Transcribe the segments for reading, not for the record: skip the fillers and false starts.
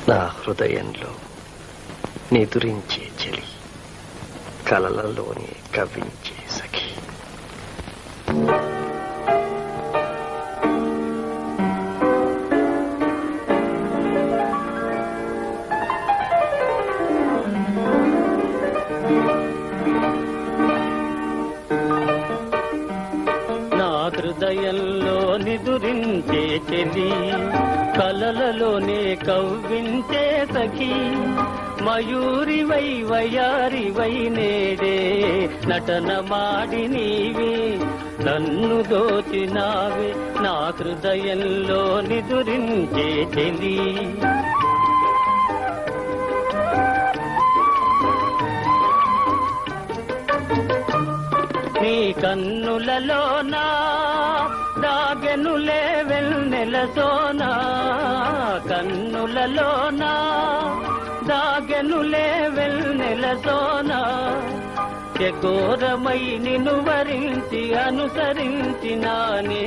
నా హృదయంలో నిదురించే చెలి, కలలలోనే కవ్వించే సఖి. నా హృదయంలో నిదురించే చెలి, కలలలోనే కవ్వించే సఖి. మయూరివై వయారివై నేడే నటన మాడి నీవే నన్ను దోచినావే. నా హృదయంలో నిదురించే చెలి. నీ కన్నులలోనా దాగెనులే వెన్నెల సోనా, కన్నులలోనా దాగెనులే వెన్నెల సోనా. చకోరమై నిన్ను వరించి అనుసరించినానే,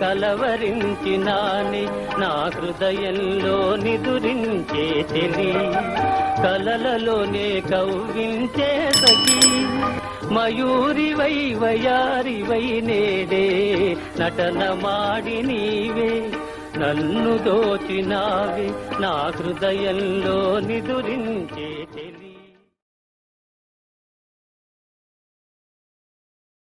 కలవరించినానే. నా హృదయంలో నిదురించే చెలి, కలలలోనే కవ్వించే సఖి. మయూరివై వయారివై నేడే నటన మాడి నీవే నన్ను దోచినావే. నా హృదయంలో నిదురించే చెలి.